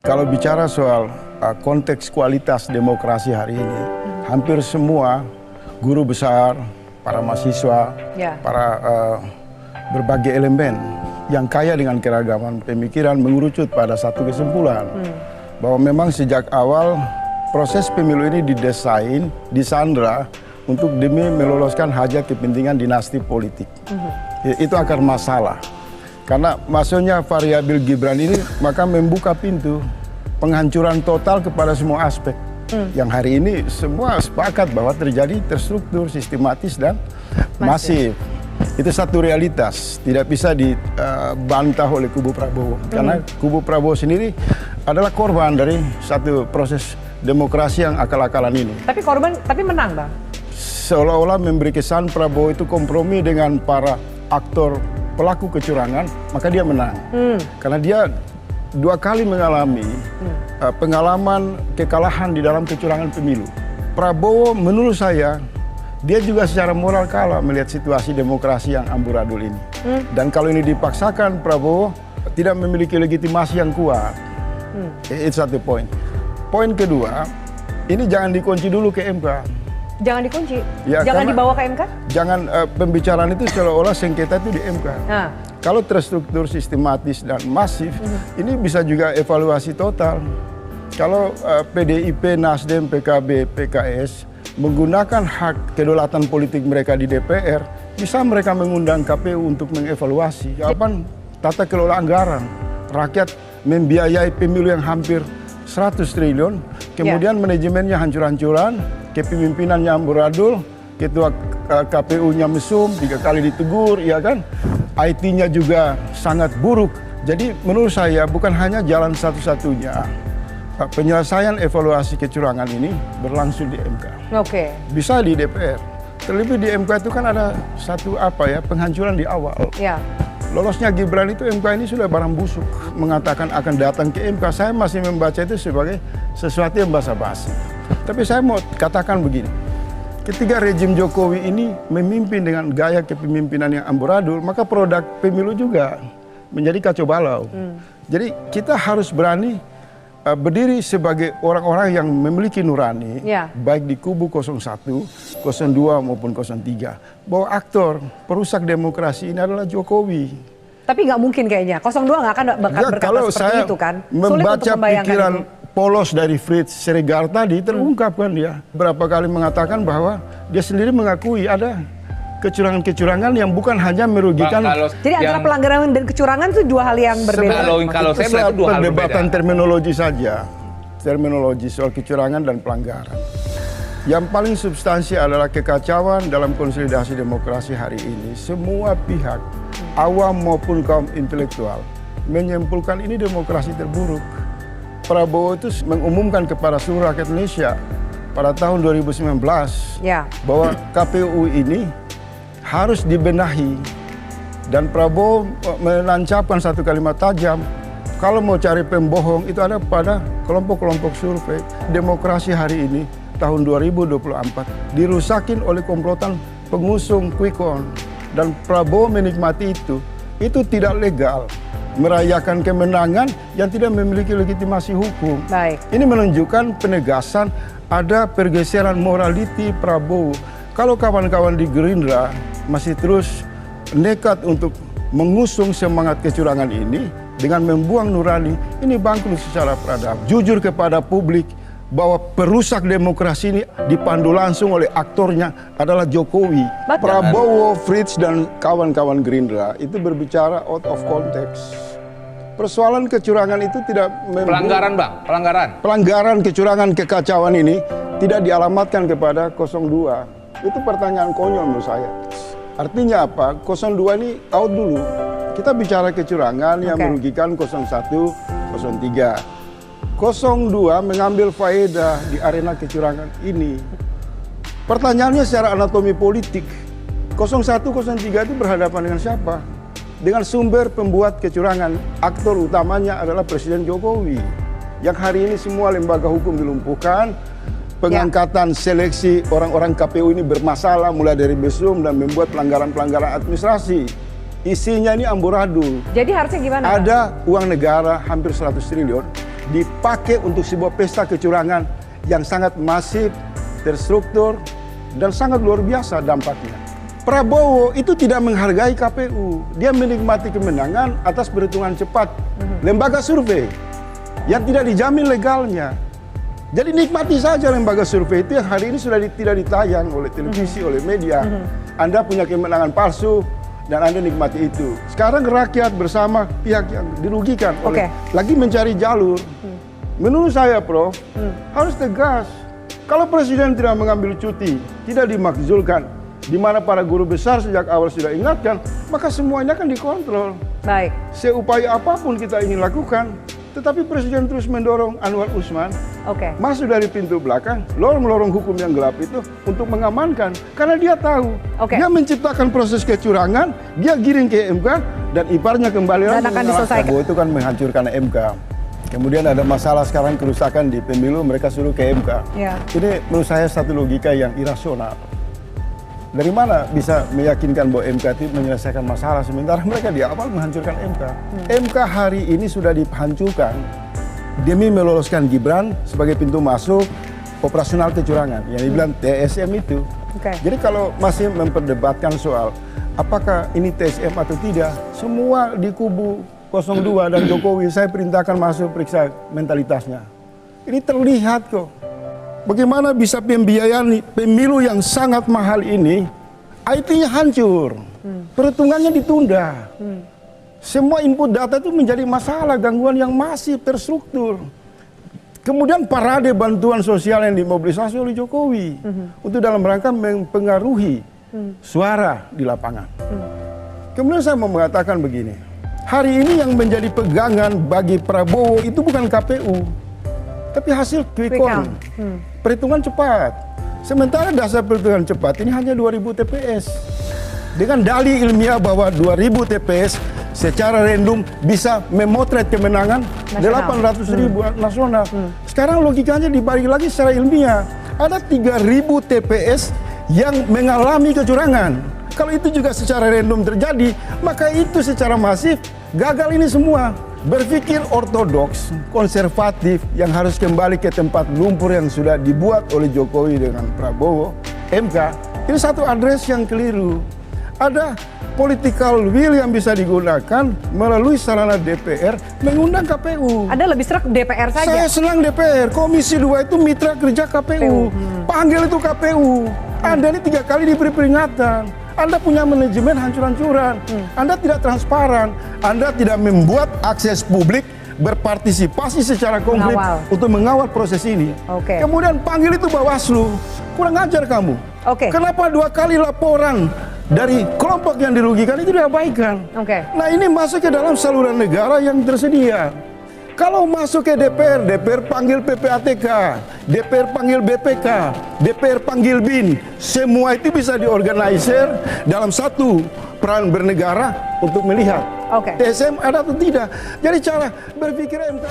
Kalau bicara soal konteks kualitas demokrasi hari ini, hampir semua guru besar, para mahasiswa, para berbagai elemen yang kaya dengan keragaman pemikiran mengerucut pada satu kesimpulan bahwa memang sejak awal proses pemilu ini didesain, disandra untuk demi meloloskan hajat kepentingan dinasti politik. Itu akar masalah. Karena masuknya variabel Gibran ini maka membuka pintu penghancuran total kepada semua aspek. Yang hari ini semua sepakat bahwa terjadi terstruktur, sistematis dan masif. Itu satu realitas, tidak bisa dibantah oleh kubu Prabowo. Karena kubu Prabowo sendiri adalah korban dari satu proses demokrasi yang akal-akalan ini. Tapi menang, Bang? Seolah-olah memberi kesan Prabowo itu kompromi dengan para aktor pelaku kecurangan, maka dia menang. Karena dia 2 kali mengalami pengalaman kekalahan di dalam kecurangan pemilu. Prabowo menurut saya, dia juga secara moral kalah melihat situasi demokrasi yang amburadul ini. Dan kalau ini dipaksakan, Prabowo tidak memiliki legitimasi yang kuat. Itu satu poin. Poin kedua, ini jangan dikunci dulu ke MK. Jangan dikunci? Ya, jangan dibawa ke MK? Jangan pembicaraan itu seolah-olah sengketa itu di MK. Kalau terstruktur, sistematis, dan masif, ini bisa juga evaluasi total. Kalau PDIP, Nasdem, PKB, PKS menggunakan hak kedaulatan politik mereka di DPR, bisa mereka mengundang KPU untuk mengevaluasi. Jawaban tata kelola anggaran. Rakyat membiayai pemilu yang hampir 100 triliun, kemudian manajemennya hancur-hancuran, kepemimpinannya amburadul, ketua KPU-nya mesum, 3 kali ditegur, ya kan? IT-nya juga sangat buruk. Jadi menurut saya bukan hanya jalan satu-satunya. Penyelesaian evaluasi kecurangan ini berlangsung di MK. Bisa di DPR. Terlebih di MK itu kan ada satu penghancuran di awal. Lolosnya Gibran itu MK ini sudah barang busuk. Mengatakan akan datang ke MK, saya masih membaca itu sebagai sesuatu yang basa-basi. Tapi saya mau katakan begini, ketika rejim Jokowi ini memimpin dengan gaya kepemimpinan yang amburadul, maka produk pemilu juga menjadi kacau balau. Jadi kita harus berani berdiri sebagai orang-orang yang memiliki nurani, baik di kubu 01, 02 maupun 03, bahwa aktor perusak demokrasi ini adalah Jokowi. Tapi nggak mungkin kayaknya, 02 nggak akan berkata kalau seperti saya itu kan? Membaca pikiran polos dari Fritz Siregar tadi, terungkapkan dia. Berapa kali mengatakan bahwa dia sendiri mengakui ada kecurangan-kecurangan yang bukan hanya merugikan. Jadi antara pelanggaran dan kecurangan itu 2 hal yang berbeda. Kalau saya melihat itu 2 hal berbeda. Perdebatan terminologi saja. Terminologi soal kecurangan dan pelanggaran. Yang paling substansi adalah kekacauan dalam konsolidasi demokrasi hari ini. Semua pihak, awam maupun kaum intelektual, menyimpulkan ini demokrasi terburuk. Prabowo itu mengumumkan kepada seluruh rakyat Indonesia pada tahun 2019 bahwa KPU ini harus dibenahi, dan Prabowo menancapkan satu kalimat tajam, kalau mau cari pembohong itu ada pada kelompok-kelompok survei. Demokrasi hari ini tahun 2024 dirusakin oleh komplotan pengusung quick count, dan Prabowo menikmati itu tidak legal, merayakan kemenangan yang tidak memiliki legitimasi hukum. Ini menunjukkan penegasan ada pergeseran morality Prabowo. Kalau kawan-kawan di Gerindra masih terus nekat untuk mengusung semangat kecurangan ini dengan membuang nurani, ini bangkrut secara peradaban. Jujur kepada publik bahwa perusak demokrasi ini dipandu langsung oleh aktornya adalah Jokowi. Prabowo, Fritz, dan kawan-kawan Gerindra itu berbicara out of context. Persoalan kecurangan itu tidak pelanggaran, Bang, pelanggaran, kecurangan, kekacauan ini tidak dialamatkan kepada 02. Itu pertanyaan konyol menurut saya. Artinya apa? 02 ini out dulu. Kita bicara kecurangan yang merugikan 01, 03. 02 mengambil faedah di arena kecurangan ini. Pertanyaannya secara anatomi politik, 01, 03 itu berhadapan dengan siapa? Dengan sumber pembuat kecurangan. Aktor utamanya adalah Presiden Jokowi. Yang hari ini semua lembaga hukum dilumpuhkan, pengangkatan seleksi orang-orang KPU ini bermasalah mulai dari mesum dan membuat pelanggaran-pelanggaran administrasi. Isinya ini amburadul. Jadi harusnya gimana? Ada uang negara hampir 100 triliun dipakai untuk sebuah pesta kecurangan yang sangat masif, terstruktur, dan sangat luar biasa dampaknya. Prabowo itu tidak menghargai KPU. Dia menikmati kemenangan atas perhitungan cepat lembaga survei yang tidak dijamin legalnya. Jadi nikmati saja lembaga survei itu yang hari ini sudah tidak ditayang oleh televisi, oleh media. Anda punya kemenangan palsu dan Anda nikmati itu. Sekarang rakyat bersama pihak yang dirugikan oleh lagi mencari jalur. Menurut saya, Prof, harus tegas. Kalau presiden tidak mengambil cuti, tidak dimakzulkan, di mana para guru besar sejak awal sudah ingatkan, maka semuanya akan dikontrol. Baik. Seupaya apapun kita ingin lakukan, tetapi presiden terus mendorong Anwar Usman masuk dari pintu belakang, lorong-lorong hukum yang gelap itu untuk mengamankan. Karena dia tahu, dia menciptakan proses kecurangan, dia giring ke MK, dan iparnya kembali dan akan diselesaikan. Itu kan menghancurkan MK. Kemudian ada masalah sekarang kerusakan di pemilu, mereka suruh ke MK. Ini menurut saya satu logika yang irasional. Dari mana bisa meyakinkan bahwa MK itu menyelesaikan masalah sementara mereka di awal menghancurkan MK. MK hari ini sudah dihancurkan demi meloloskan Gibran sebagai pintu masuk operasional kecurangan yang dibilang TSM itu. Jadi kalau masih memperdebatkan soal apakah ini TSM atau tidak, semua di kubu 02 dan Jokowi saya perintahkan masuk periksa mentalitasnya. Ini terlihat kok. Bagaimana bisa pembiayaan pemilu yang sangat mahal ini, IT-nya hancur, perhitungannya ditunda. Semua input data itu menjadi masalah, gangguan yang masif, terstruktur. Kemudian parade bantuan sosial yang dimobilisasi oleh Jokowi untuk dalam rangka mempengaruhi suara di lapangan. Kemudian saya mau mengatakan begini, hari ini yang menjadi pegangan bagi Prabowo itu bukan KPU, tapi hasil quick count, perhitungan cepat. Sementara dasar perhitungan cepat ini hanya 2000 TPS. Dengan dalih ilmiah bahwa 2000 TPS secara random bisa memotret kemenangan 800.000 nasional. Sekarang logikanya dibalik lagi secara ilmiah. Ada 3000 TPS yang mengalami kecurangan. Kalau itu juga secara random terjadi, maka itu secara masif gagal ini semua. Berpikir ortodoks, konservatif yang harus kembali ke tempat lumpur yang sudah dibuat oleh Jokowi dengan Prabowo, MK, ini satu address yang keliru. Ada political will yang bisa digunakan melalui sarana DPR mengundang KPU. Anda lebih serak DPR saja? Saya senang DPR, Komisi 2 itu mitra kerja KPU. Panggil itu KPU. Anda ini 3 kali diberi peringatan. Anda punya manajemen hancur-hancuran. Anda tidak transparan. Anda tidak membuat akses publik berpartisipasi secara konkret untuk mengawal proses ini. Kemudian panggil itu Bawaslu. Kurang ajar kamu. Kenapa 2 kali laporan dari kelompok yang dirugikan itu diabaikan? Nah, ini masuk ke dalam saluran negara yang tersedia. Kalau masuk ke DPR, DPR panggil PPATK, DPR panggil BPK, DPR panggil BIN. Semua itu bisa diorganisir dalam satu peran bernegara untuk melihat TSM ada atau tidak. Jadi cara berpikir MK